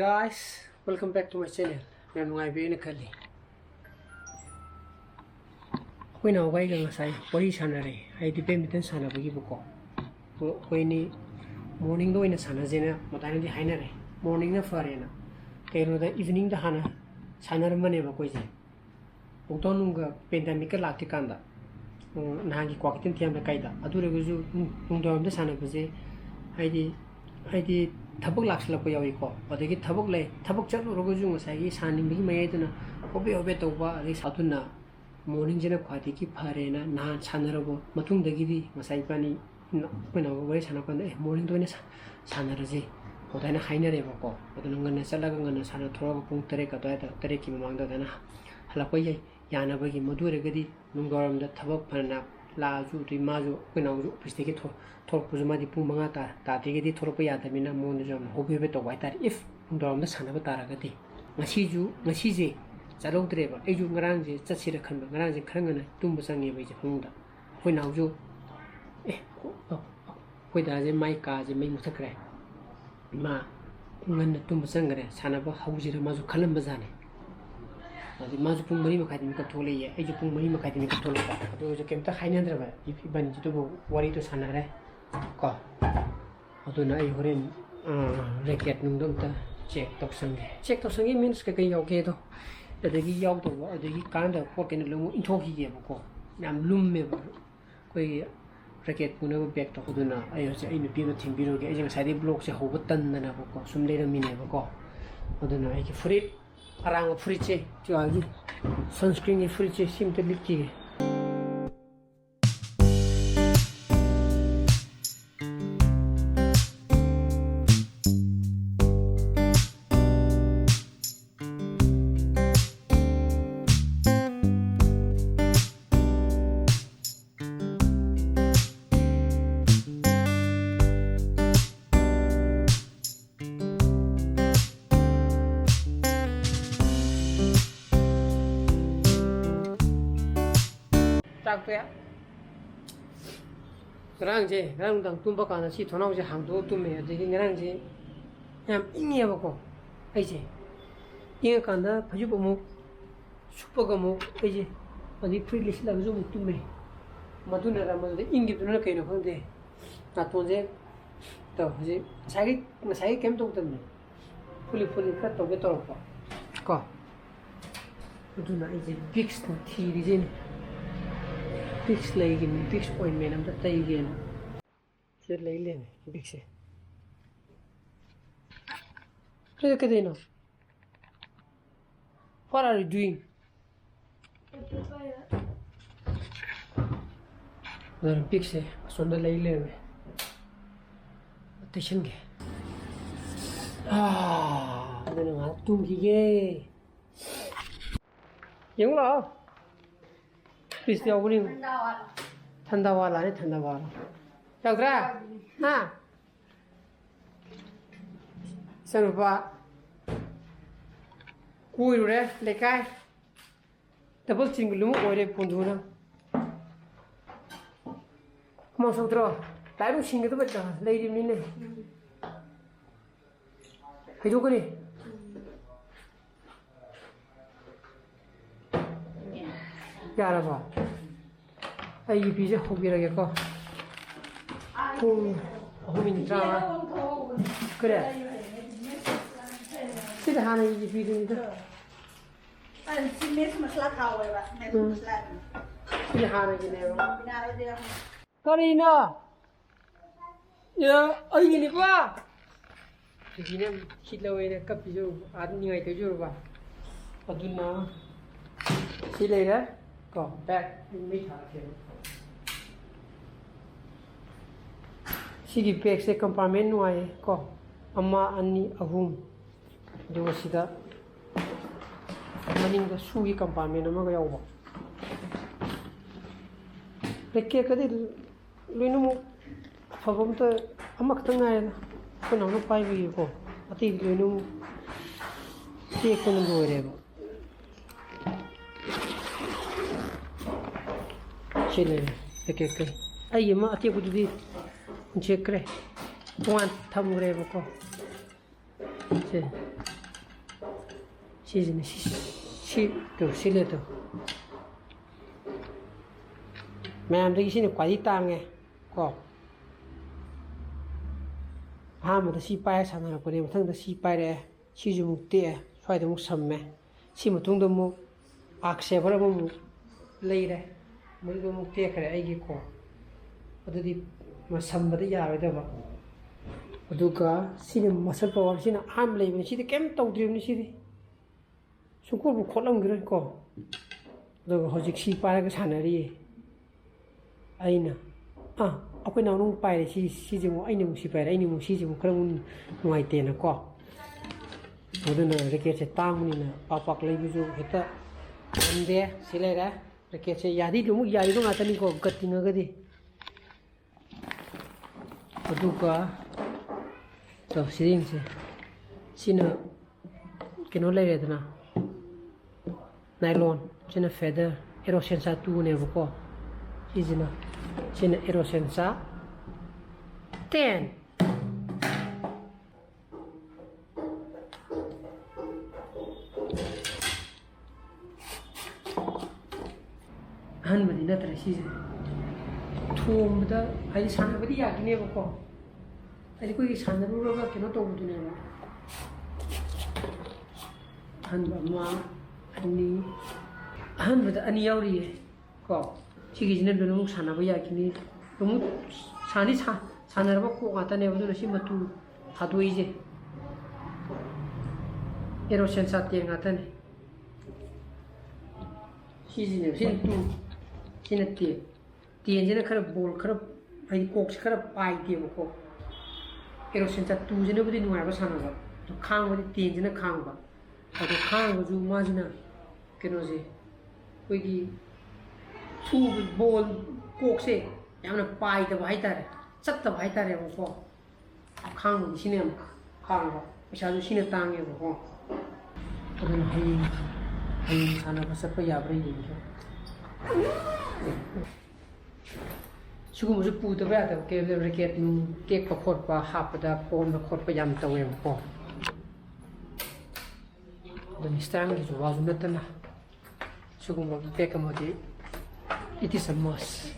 guys, welcome back to my channel. I'm Nungai Kali. We know why going to say what is Sanare. I depend on Sana Buko. When morning go in a Sanazena, Motanadi Hinare, morning the Farena. Tell the evening the Hana, Sanar Maneva Quizzy. Utonunga Pendamica Laticanda. Nagi Quakitin Tiam Kaida. Aduraguzu, Undom the Sanabuze. I did Tabuk Laxla Poyako, or they get Tabuk lay, Tabuk Chat Roguzum was I sanding me Mayatana, Obe Obetova, at least Hatuna, morning Jena Quatiki Parena, Nan Sanarabo, Matung the Gidi, Masaipani, when our way Sanapan, morning to Sanarazi, or then a Hiner Evoco, but the Lungan Salagan and Sanatora Puntereka, Tereki among the Dana, Halapoye, Yana Bagi, Moduregadi, Lungorum, the Tabuk Panap. La zu di mazu when I was pistiki talk was madi pumangata, Tati Torpia, the Mina Monizum, Hobi to white that if Dom the son of a Taragati. Masiju, Masizi, Zalo Driver, Eju Granzi, Tatsira Kamba, Granzi Kangana, Tumbasangi with Hunda. When I was with as my car, the main Mutakre. Ma, when the Tumbasangre, Sanaba, Hausi Mazu Kalambazani. The Mazupung Marima Academic Toli, Ejupung Marima Academic Toli, those came to High if you ban to worry to Sanare. Go. Although I wouldn't reget Nundunta, check Toxangi. Check Toxangi means Kakayoketo, that the Yoko or the kind of pork in the loom in Toki Yaboko. Nam Lum Mever. Quay Racket Puno back to Hoduna. I was in the period in Biro getting side blocks a whole ton than a book, some later Minevo. Hoduna, I for it. Around Friche, Joagi, sunscreen Friche seem to be key. 그랑제 그랑당 tumba가나 시 도나오지 항도 tum에 되게 그랑제 그냥 잉이야 보고 이제 이게 간다 바주고 뭐 슈퍼가 뭐 이제 어디 프리리스라고 좀 tum에 마두나라 뭐데 잉기도나 그이나 근데 나 돈제 또 이제 자기 캠도 때문에 풀리 카톡 베토로고 거 마두나 이제 빅스 티리진 Fix legging, fix ointment, I'm the again. Said Laylen, fix it. Look at it. What are you doing? Then fix it, so the Laylen. Attention. Ah, then I'm not too gay. You know. Please, the opening Tandawala, Tandawala. Yagra, ha Sanuba Kure, Lekai Double single or a Punduna. Come on, so draw. I don't sing it, but Lady Mine. I do it. Yaraba. I be a hobby like a cock. Home in drama. Correct. Sit the honey if you do it. And she makes much like however. See the honey in there. Karina! Yeah, are you in the bar? If you never hit away a cup, you are new to Juba. But do now. See you later. Go back in meet her here. She gives a compartment way. Go. Ama Anni Ahum. Do a sida. Running the Sui compartment of Magawa. The cake at it. Luno Favonta Amaktangan. When I'm not 5 years ago. I think Luno take on the whatever. Chile, okay. I am at you to be check. One thumb grave. 시즌은 시도 실내도 매암들이 시는 과이 땅에 거 아무도 시빠에 사나라 거리 못한다 시빠에 시주 묵대 소이도 묵 섬매 시무통도 묵 악세버라 묵 레이래 물도 묵대 그래 아이기 거 어디 뭐 섬버도 야외다 어두가 시는 맛을 보고 시는 암 레이브는 시도 깸 떠드리는 시리 손꼽을 콜랑 그럴 거 너 허직 시빠에 그 사나리 아이나 아kwai nào nung bài thì si dùng anh nung si bài anh nung si dùng không ngoài tiền là có rồi đó là cái sẽ tăng như là bạc lấy ví dụ hết anh đây xí lại đó cái sẽ giá đi đúng không giá đi đúng không anh có gật tiếng cái gì rồi đó rồi xí đi xí nữa cái nó lấy rồi đó nylon trên là feather erosion satu này có xí gì nào trên erosion sa 10 한번이 나더라 시즌 투음보다 아니 산업이 야긴 해보고 아니 거기 산업으로가 걔는 또 못하네 한번마 아니 한번보다 아니 야우리 거 시기진에 너무 산업이 야긴 너무 산이 산업을 꼭 갖다 내보는 심어도 가도 이제 에로션 사티에 갖다네 시즌에 신도 신의 tiền khá là bồn khá là hay cột khá là bài tiền một cột cái đó sinh ra tu cho nó có đi ngoài có sang rồi tu khang với tiền cho nó khang vào và tu khang với dù mà gì nào cái nó gì cái tu bồn cột xe em là bài tập hay ta rất tập hay ta một cột khang với xin em khang vào bây giờ xin em tăng em một cột cái nó hay sang nó có sắp bây giờ bây giờ 지금 무슨 부도 해야 돼. 이렇게 깨끗 걷고 하프다 본 걷고 얌 떠요. 뭐. 너는 스트랑이 좀 와서 넣었나? 지금 뭐 깨끗 뭐지? It is a must.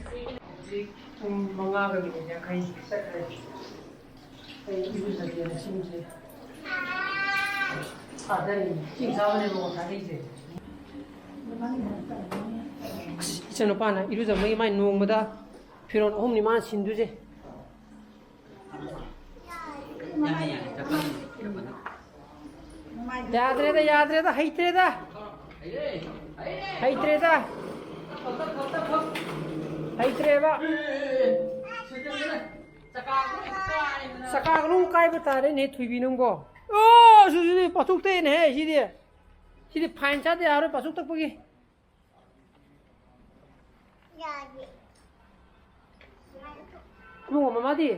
뭔가 그냥 가이 시작해. 이거 저기 심지. 아들이 신사원에 보고 다니지. 이제는 봐나 이러자 뭐 많이 농무다. 필요한 홈니만 신두지. 야드레다 하이트레다 사카그롱 까이버타래 내 투비는 거. 수수리 빠tuk대네 시디 파인차대 하루 빠tuk딱 보기. bungo mama di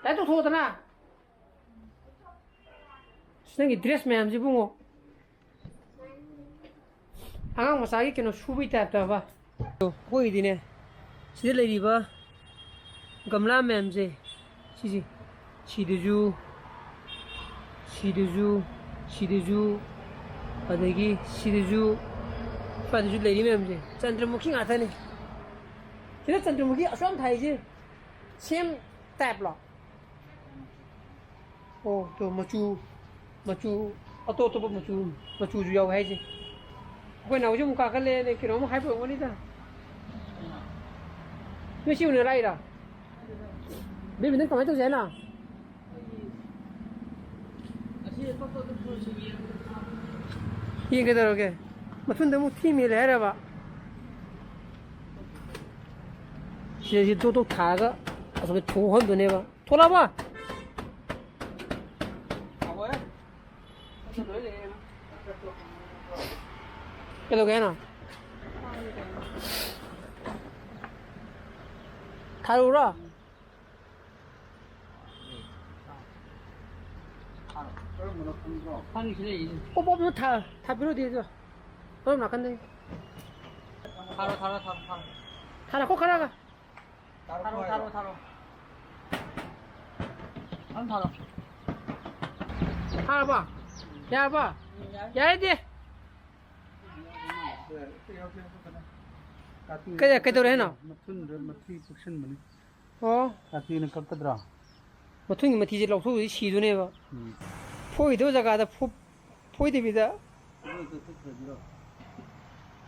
dai to thoda na snagi dress mayam ji bungo angang masagi keno shubi ta ta ba koi di ne sida lai ri ba gamla mayam je ji siduju adagi siduju padu lai ri mayam je chandramukhi ngata ne sida chandramukhi asam thai je xem tẹp lọ tôi mà chú tô mà chú dầu hay gì quay nào chứ một cả cái lên này kiểu nó một hai bữa đi ta nó siêu nữa đây rồi bên mình đến còn mấy tôi nào cái đó kìa mà phân được một team gì đấy rồi bà 이제 또 다가 어서 조헌도 내봐 돌아봐 가봐요 그래도 괜찮아 다 울어 뽑으면 다 필요 되죠 그럼 나간대 타라 꼭 가라가 타로 하나 봐 야 봐 Yare di. Cái đâu đấy nào? Mà thôi mà thì chỉ lọc thuốc thì xì thôi nè vợ. Phôi đâu ra cả đó phôi thì bây giờ.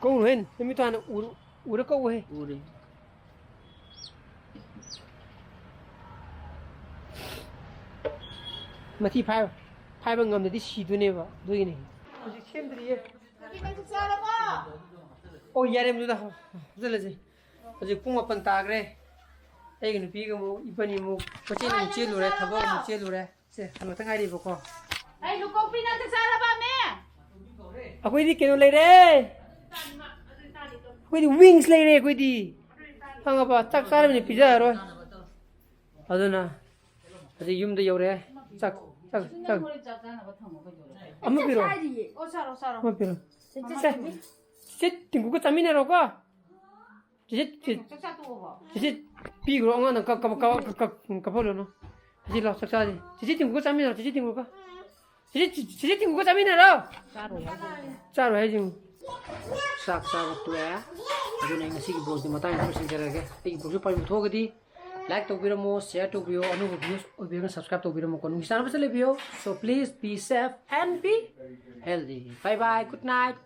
Câu rồi, em mới toàn u được câu hay. Mà thì phai bằng ngầm thì xì thôi nè vợ. Đôi này. Tôi xem thì đi. Ôi giờ em đâu rất là gì. Tôi cũng một phần tag rồi. Ai cái nuôi cái mu ipan mu pachin mu chia lure thabo mu chia lure se hano tang ai di boko ai lu kopi na ta sara ba me akoi di keno le re akoi di wings le re akoi di hanga ba tak sara ni pizza ro aduna adi yum da yore tak amma piro o saro saro amma piro se tingu ko tamina ro ko Chị pi của ông nó cặp phô luôn nó chị lọc sạch sạch chị tìm của chăm nào chị tìm của chị tìm của chăm nào đâu sao rồi hay gì sạc tuổi á rồi này ngasi cái blog thì mà tay nó xin chơi cái blog phải một thôi cái đi like to video share to video anu video subscribe to video còn bisa apa sih video so please be safe and be healthy bye bye good night